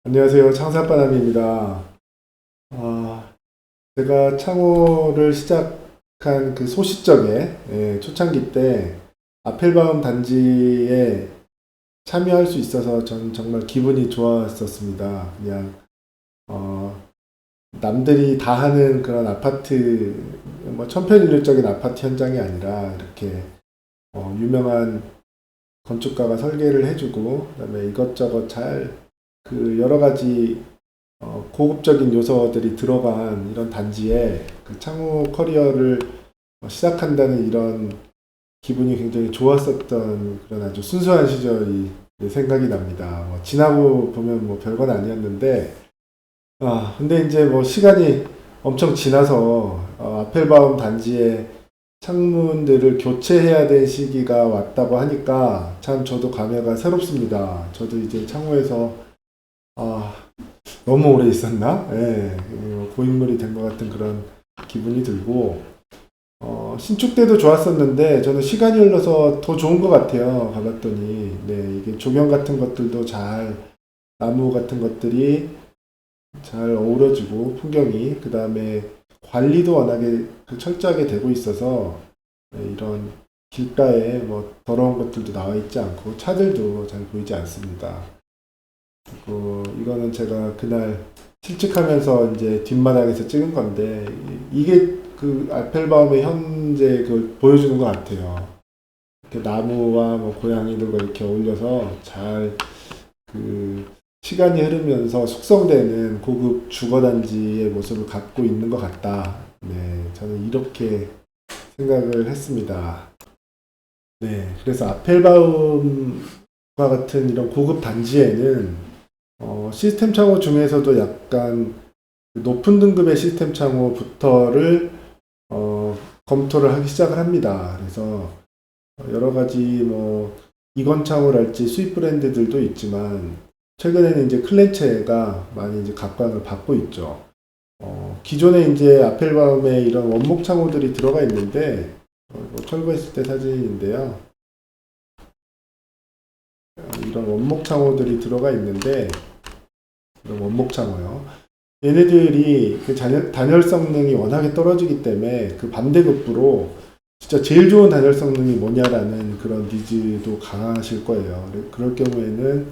안녕하세요. 창사바람입니다. 아, 제가 창호를 시작한 그 소시적에, 초창기 때 아펠바움 단지에 참여할 수 있어서 전 정말 기분이 좋았었습니다. 그냥, 어, 남들이 다 하는 그런 아파트, 뭐 천편일률적인 아파트 현장이 아니라 이렇게, 유명한 건축가가 설계를 해주고, 그다음에 이것저것 잘 그 여러 가지 고급적인 요소들이 들어간 이런 단지에 그 창호 커리어를 시작한다는 이런 기분이 굉장히 좋았었던 그런 아주 순수한 시절이 생각이 납니다. 지나고 보면 뭐 별건 아니었는데, 근데 이제 뭐 시간이 엄청 지나서 아펠바움 단지의 창문들을 교체해야 될 시기가 왔다고 하니까 참 저도 감회가 새롭습니다. 저도 이제 창호에서 아, 너무 오래 있었나? 예, 고인물이 된 것 같은 그런 기분이 들고, 신축 때도 좋았었는데, 저는 시간이 흘러서 더 좋은 것 같아요. 가봤더니. 네, 이게 조명 같은 것들도 잘, 나무 같은 것들이 잘 어우러지고, 풍경이, 그 다음에 관리도 워낙에 그 철저하게 되고 있어서, 네, 이런 길가에 뭐 더러운 것들도 나와 있지 않고, 차들도 잘 보이지 않습니다. 이거는 제가 그날 실측하면서 이제 뒷마당에서 찍은 건데, 이게 그 알펠바움의 현재 그걸 보여주는 것 같아요. 이렇게 나무와 뭐 고양이들과 이렇게 어울려서 잘 그 시간이 흐르면서 숙성되는 고급 주거단지의 모습을 갖고 있는 것 같다. 네, 저는 이렇게 생각을 했습니다. 네, 그래서 아펠바움과 같은 이런 고급 단지에는 시스템 창호 중에서도 약간 높은 등급의 시스템 창호부터를 검토를 하기 시작을 합니다. 그래서 여러 가지 뭐 이건 창호랄지 수입 브랜드들도 있지만 최근에는 이제 클렌체가 많이 이제 각광을 받고 있죠. 기존에 이제 아펠바움에 이런 원목 창호들이 들어가 있는데 이거 철거했을 때 사진인데요. 이런 원목 창호들이 들어가 있는데 이런 원목 창호요. 얘네들이 그 단열 성능이 워낙에 떨어지기 때문에 그 반대급부로 진짜 제일 좋은 단열 성능이 뭐냐라는 그런 니즈도 강하실 거예요. 그럴 경우에는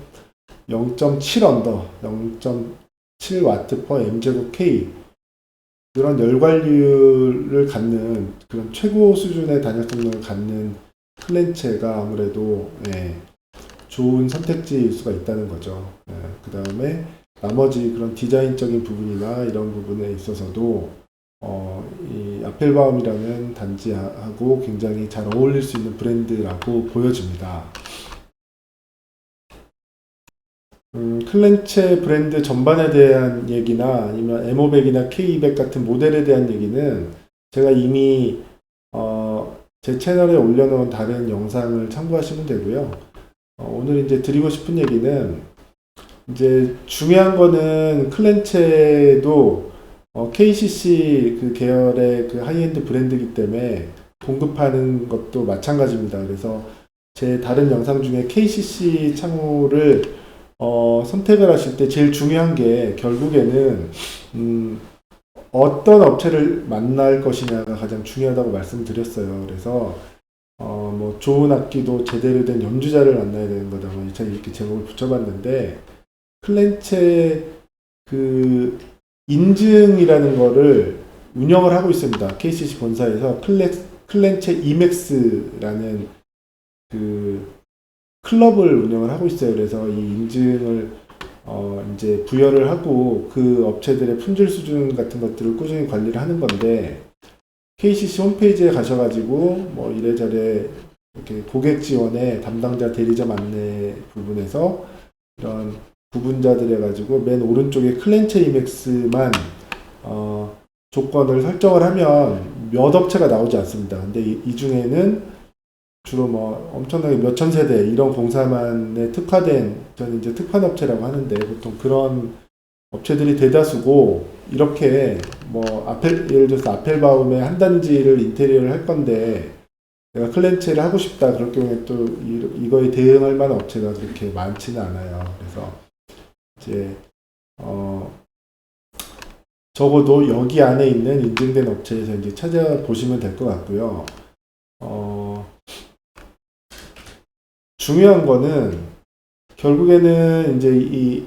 0.7 언더, 0.7 와트 per m제곱 K 그런 열관률을 갖는 그런 최고 수준의 단열 성능을 갖는 클렌체가 아무래도 좋은 선택지일 수가 있다는 거죠. 그 다음에 나머지 그런 디자인적인 부분이나 이런 부분에 있어서도 이 아펠바움이라는 단지하고 굉장히 잘 어울릴 수 있는 브랜드라고 보여집니다. 클렌체 브랜드 전반에 대한 얘기나 아니면 M500이나 K200 같은 모델에 대한 얘기는 제가 이미 제 채널에 올려놓은 다른 영상을 참고하시면 되고요. 오늘 이제 드리고 싶은 얘기는 이제 중요한 거는 클렌체도 KCC 그 계열의 그 하이엔드 브랜드이기 때문에 공급하는 것도 마찬가지입니다. 그래서 제 다른 영상 중에 KCC 창호를 선택을 하실 때 제일 중요한 게 결국에는 어떤 업체를 만날 것이냐가 가장 중요하다고 말씀드렸어요. 그래서 뭐 좋은 악기도 제대로 된 연주자를 만나야 되는 거다. 뭐 이렇게 제목을 붙여봤는데 클렌체 그 인증이라는 거를 운영을 하고 있습니다. KCC 본사에서 클렌체 이맥스라는 그 클럽을 운영을 하고 있어요. 그래서 이 인증을 이제 부여를 하고 그 업체들의 품질 수준 같은 것들을 꾸준히 관리를 하는 건데 KCC 홈페이지에 가셔가지고 뭐 이래저래 이렇게 고객 지원의 담당자 대리점 안내 부분에서 이런 부분자들 해가지고 맨 오른쪽에 클렌체 이맥스만 조건을 설정을 하면 몇 업체가 나오지 않습니다. 근데 이 중에는 주로 뭐 엄청나게 몇천 세대 이런 공사만에 특화된 저는 이제 특판 업체라고 하는데 보통 그런 업체들이 대다수고 이렇게 뭐 예를 들어서 아펠바움의 한 단지를 인테리어를 할 건데 내가 클렌체를 하고 싶다 그럴 경우에 또 이거에 대응할 만한 업체가 그렇게 많지는 않아요. 그래서 이제 적어도 여기 안에 있는 인증된 업체에서 이제 찾아보시면 될 것 같고요. 중요한 거는 결국에는 이제 이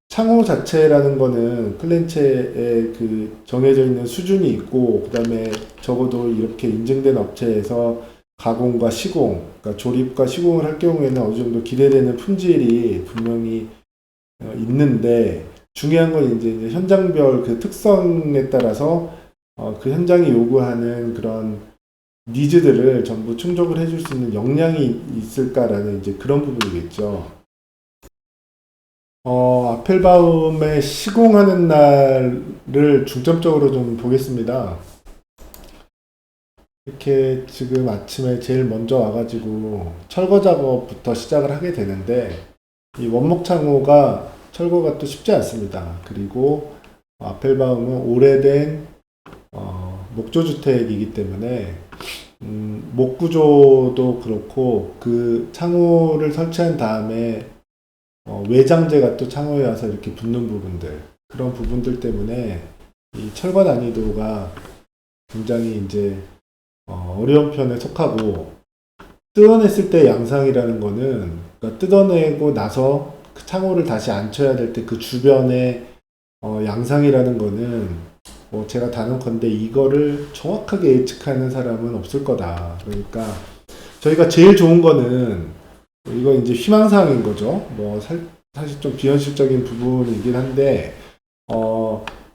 창호 자체라는 거는 클렌체에 그 정해져 있는 수준이 있고, 그 다음에 적어도 이렇게 인증된 업체에서 가공과 시공, 그러니까 조립과 시공을 할 경우에는 어느 정도 기대되는 품질이 분명히 있는데, 중요한 건 이제 현장별 그 특성에 따라서 그 현장이 요구하는 그런 니즈들을 전부 충족을 해줄 수 있는 역량이 있을까라는 이제 그런 부분이겠죠. 아펠바움의 시공하는 날을 중점적으로 좀 보겠습니다. 이렇게 지금 아침에 제일 먼저 와가지고 철거 작업부터 시작을 하게 되는데, 이 원목 창호가 철거가 또 쉽지 않습니다. 그리고 아펠바움은 오래된 목조주택이기 때문에 목 구조도 그렇고, 그 창호를 설치한 다음에 외장재가 또 창호에 와서 이렇게 붙는 부분들, 그런 부분들 때문에 이 철거 난이도가 굉장히 이제 어려운 편에 속하고, 뜯어냈을 때 양상이라는 거는, 그러니까 뜯어내고 나서 그 창호를 다시 앉혀야 될 때 그 주변의 양상이라는 거는, 제가 단언컨대 이거를 정확하게 예측하는 사람은 없을 거다. 그러니까 저희가 제일 좋은 거는, 이건 이제 희망사항인 거죠. 사실 좀 비현실적인 부분이긴 한데,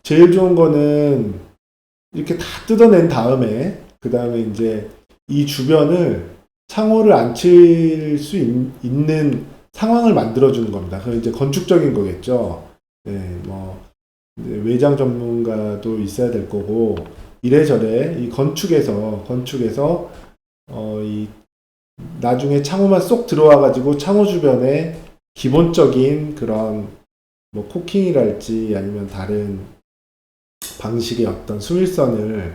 제일 좋은 거는 이렇게 다 뜯어낸 다음에, 그 다음에 이제 이 주변을 창호를 앉힐 수 있는 상황을 만들어주는 겁니다. 그건 이제 건축적인 거겠죠. 네, 이제 외장 전문가도 있어야 될 거고, 이래저래 이 건축에서 이 나중에 창호만 쏙 들어와가지고 창호 주변에 기본적인 그런 코킹이랄지 아니면 다른 방식의 어떤 수밀선을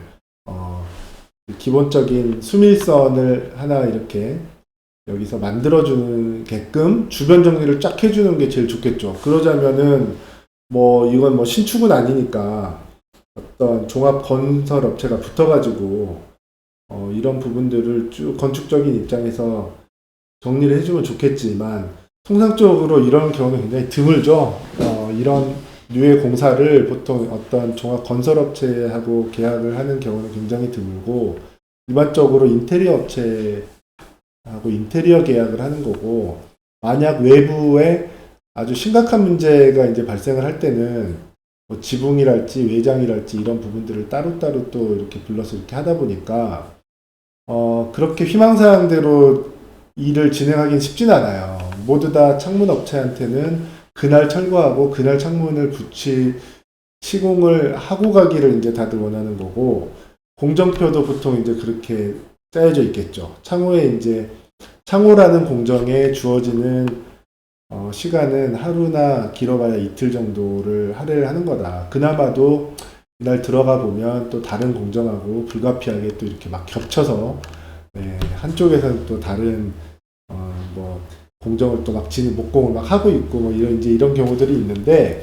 기본적인 수밀선을 하나 이렇게 여기서 만들어주게끔 주변 정리를 쫙 해주는 게 제일 좋겠죠. 그러자면은 이건 신축은 아니니까 어떤 종합 건설 업체가 붙어가지고 이런 부분들을 쭉 건축적인 입장에서 정리를 해주면 좋겠지만, 통상적으로 이런 경우는 굉장히 드물죠. 이런 류의 공사를 보통 어떤 종합 건설업체하고 계약을 하는 경우는 굉장히 드물고, 일반적으로 인테리어 업체하고 인테리어 계약을 하는 거고, 만약 외부에 아주 심각한 문제가 이제 발생을 할 때는 지붕이랄지 외장이랄지 이런 부분들을 따로따로 또 이렇게 불러서 이렇게 하다 보니까 그렇게 희망사항대로 일을 진행하기는 쉽진 않아요. 모두 다 창문 업체한테는 그날 철거하고 그날 창문을 시공을 하고 가기를 이제 다들 원하는 거고, 공정표도 보통 이제 그렇게 짜여져 있겠죠. 창호라는 공정에 주어지는 시간은 하루나 길어봐야 이틀 정도를 할애를 하는 거다. 그나마도 이날 들어가 보면 또 다른 공정하고 불가피하게 또 이렇게 막 겹쳐서, 한쪽에서는 또 다른 공정을 또 막 목공을 막 하고 있고 이런 경우들이 있는데,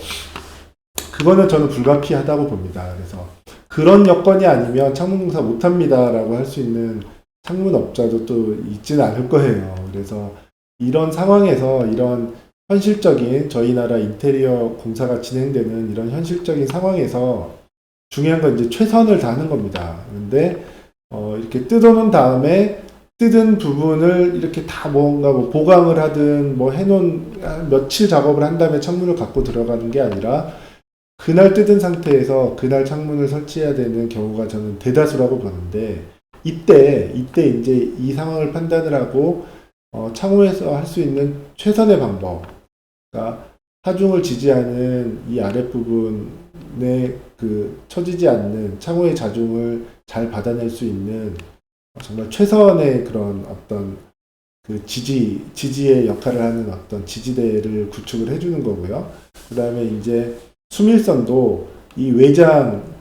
그거는 저는 불가피하다고 봅니다. 그래서 그런 여건이 아니면 창문공사 못합니다라고 할 수 있는 창문업자도 또 있지는 않을 거예요. 그래서 이런 상황에서 이런 현실적인 저희 나라 인테리어 공사가 진행되는 이런 현실적인 상황에서 중요한 건 이제 최선을 다하는 겁니다. 그런데 이렇게 뜯어놓은 다음에 뜯은 부분을 이렇게 다 뭔가 보강을 하든 해놓은 며칠 작업을 한 다음에 창문을 갖고 들어가는 게 아니라, 그날 뜯은 상태에서 그날 창문을 설치해야 되는 경우가 저는 대다수라고 보는데, 이때 이제 이 상황을 판단을 하고 창호에서 할 수 있는 최선의 방법, 그러니까 하중을 지지하는 이 아랫부분에 처지지 않는 창호의 자중을 잘 받아낼 수 있는 정말 최선의 그런 어떤 그 지지의 역할을 하는 어떤 지지대를 구축을 해주는 거고요. 그 다음에 이제 수밀선도 이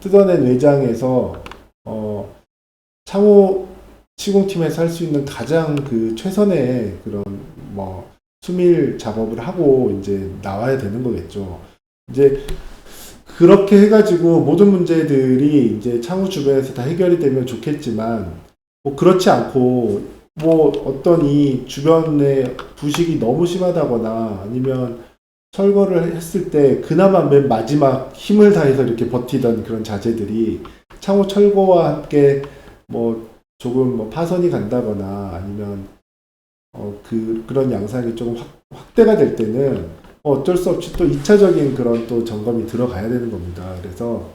뜯어낸 외장에서 창호 시공팀에서 할 수 있는 가장 최선의 그런 수밀 작업을 하고 이제 나와야 되는 거겠죠. 이제 그렇게 해가지고 모든 문제들이 이제 창호 주변에서 다 해결이 되면 좋겠지만, 뭐 그렇지 않고, 뭐 어떤 이 주변에 부식이 너무 심하다거나 아니면 철거를 했을 때 그나마 맨 마지막 힘을 다해서 이렇게 버티던 그런 자재들이 창호 철거와 함께 뭐 조금 뭐 파손이 간다거나 아니면 그런 양상이 조금 확대가 될 때는 어쩔 수 없이 또 2차적인 그런 또 점검이 들어가야 되는 겁니다. 그래서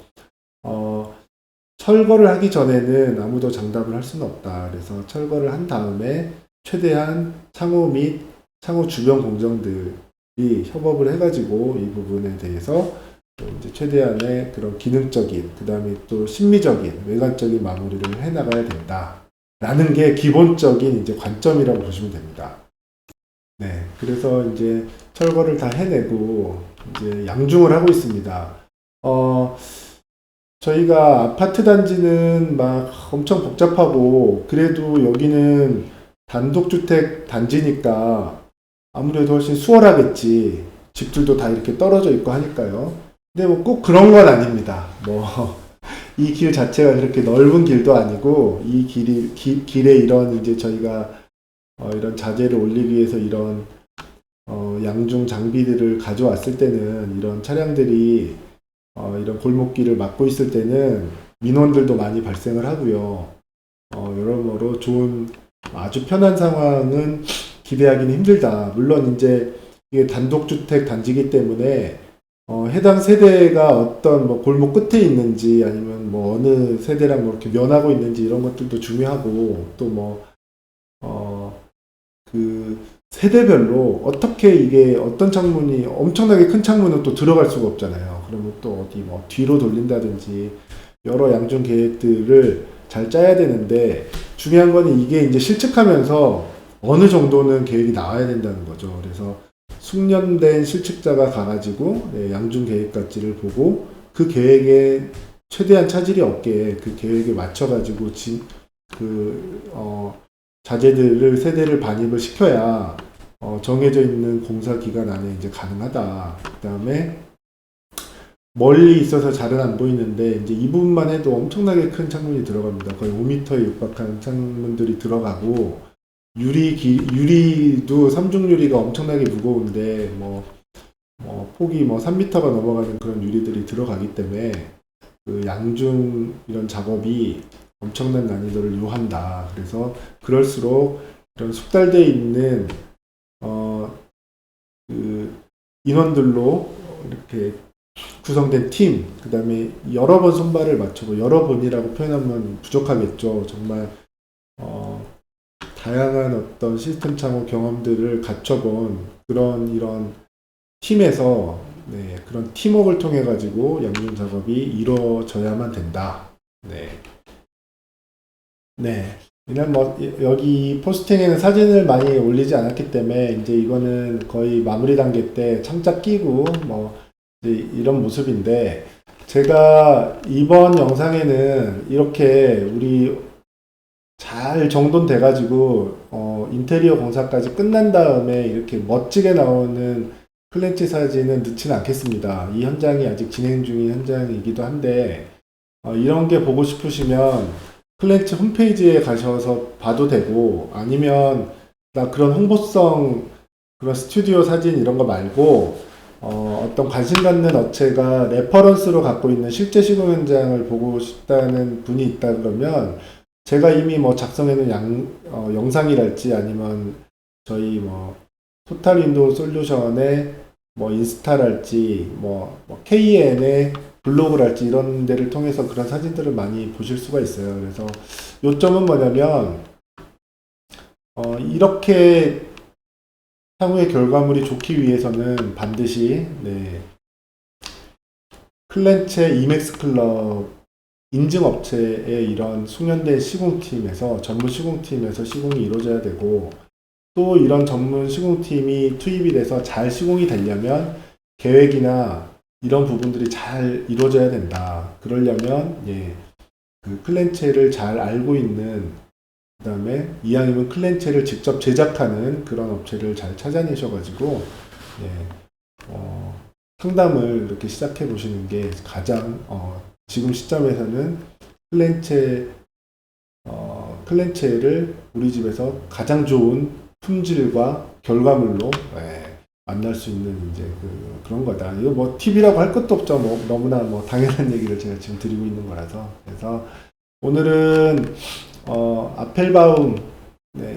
철거를 하기 전에는 아무도 장담을 할 수는 없다. 그래서 철거를 한 다음에 최대한 창호 및 창호 주변 공정들이 협업을 해가지고 이 부분에 대해서 또 이제 최대한의 그런 기능적인, 그 다음에 또 심미적인, 외관적인 마무리를 해나가야 된다. 라는 게 기본적인 이제 관점이라고 보시면 됩니다. 네. 그래서 이제 철거를 다 해내고 이제 양중을 하고 있습니다. 저희가 아파트 단지는 막 엄청 복잡하고 그래도 여기는 단독주택 단지니까 아무래도 훨씬 수월하겠지. 집들도 다 이렇게 떨어져 있고 하니까요. 근데 뭐 꼭 그런 건 아닙니다. 뭐 이 길 자체가 그렇게 넓은 길도 아니고 이 길에 이런 이제 저희가 이런 자재를 올리기 위해서 이런 양중 장비들을 가져왔을 때는 이런 차량들이 이런 골목길을 막고 있을 때는 민원들도 많이 발생을 하고요. 여러모로 좋은 아주 편한 상황은 기대하기는 힘들다. 물론 이제 이게 단독주택 단지이기 때문에 해당 세대가 어떤 뭐 골목 끝에 있는지 아니면 뭐 어느 세대랑 뭐 이렇게 면하고 있는지 이런 것들도 중요하고 또 뭐 그 세대별로 어떻게 이게 어떤 창문이 엄청나게 큰 창문은 또 들어갈 수가 없잖아요. 그러면 또 어디 뭐 뒤로 돌린다든지 여러 양중 계획들을 잘 짜야 되는데 중요한 거는 이게 이제 실측하면서 어느 정도는 계획이 나와야 된다는 거죠. 그래서 숙련된 실측자가 가가지고 양중 계획까지를 보고 그 계획에 최대한 차질이 없게 그 계획에 맞춰가지고 자재들을 세대를 반입을 시켜야 정해져 있는 공사 기간 안에 이제 가능하다. 그 다음에 멀리 있어서 잘은 안 보이는데 이제 이 부분만 해도 엄청나게 큰 창문이 들어갑니다. 거의 5m에 육박한 창문들이 들어가고 유리도 삼중 유리가 엄청나게 무거운데 폭이 뭐 3m가 넘어가는 그런 유리들이 들어가기 때문에 그 양중 이런 작업이 엄청난 난이도를 요한다. 그래서 그럴수록 이런 숙달되어 있는 그 인원들로 이렇게 구성된 팀, 그 다음에 여러 번 손발을 맞추고 여러 번이라고 표현하면 부족하겠죠. 정말 다양한 어떤 시스템 창호 경험들을 갖춰본 이런 팀에서 그런 팀워크를 통해 가지고 양중 작업이 이루어져야만 된다. 네. 그냥 뭐 여기 포스팅에는 사진을 많이 올리지 않았기 때문에 이제 이거는 거의 마무리 단계 때 창작 끼고 뭐 이제 이런 모습인데 제가 이번 영상에는 이렇게 우리 잘 정돈돼 가지고 인테리어 공사까지 끝난 다음에 이렇게 멋지게 나오는 클렌치 사진은 넣지는 않겠습니다. 이 현장이 아직 진행 중인 현장이기도 한데 이런 게 보고 싶으시면 클렌치 홈페이지에 가셔서 봐도 되고 아니면 나 그런 홍보성 그런 스튜디오 사진 이런 거 말고 어떤 관심 갖는 업체가 레퍼런스로 갖고 있는 실제 시공 현장을 보고 싶다는 분이 있다 그러면 제가 이미 뭐 작성해놓은 영상이랄지 아니면 저희 뭐 토탈 윈도우 솔루션의 뭐 인스타랄지 KN의 블로그랄지 이런 데를 통해서 그런 사진들을 많이 보실 수가 있어요. 그래서 요점은 뭐냐면 이렇게 향후의 결과물이 좋기 위해서는 반드시 클렌체 이맥스 클럽 인증업체의 이런 숙련된 시공팀에서 전문 시공팀에서 시공이 이루어져야 되고 또 이런 전문 시공팀이 투입이 돼서 잘 시공이 되려면 계획이나 이런 부분들이 잘 이루어져야 된다. 그러려면 그 클렌체를 잘 알고 있는 그 다음에 이왕이면 클렌체를 직접 제작하는 그런 업체를 잘 찾아내셔가지고 상담을 이렇게 시작해 보시는 게 가장 지금 시점에서는 클렌체를 우리 집에서 가장 좋은 품질과 결과물로 만날 수 있는 이제 그런 거다. 이거 뭐 팁이라고 할 것도 없죠. 뭐 너무나 뭐 당연한 얘기를 제가 지금 드리고 있는 거라서. 그래서 오늘은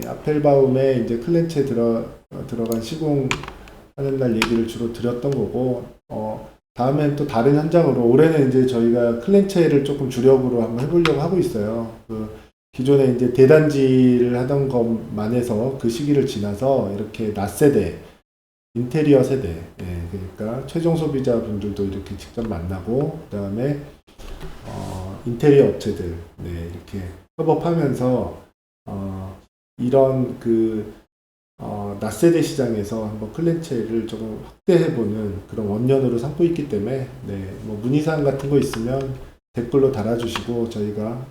아펠바움에 이제 클렌체 들어간 시공하는 날 얘기를 주로 드렸던 거고, 다음엔 또 다른 현장으로, 올해는 이제 저희가 클렌체를 조금 주력으로 한번 해보려고 하고 있어요. 기존에 이제 대단지를 하던 것만 해서 그 시기를 지나서 이렇게 낫세대, 인테리어 세대, 그러니까 최종 소비자분들도 이렇게 직접 만나고, 그 다음에 인테리어 업체들, 이렇게 협업하면서 이런 낫세대 시장에서 한번 클렌체를 조금 확대해보는 그런 원년으로 삼고 있기 때문에, 뭐 문의사항 같은 거 있으면 댓글로 달아주시고, 저희가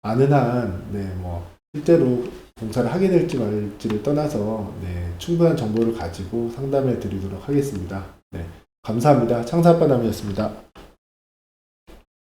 아는 한, 뭐 실제로 공사를 하게 될지 말지를 떠나서 충분한 정보를 가지고 상담해 드리도록 하겠습니다. 감사합니다. 창사아빠남이었습니다.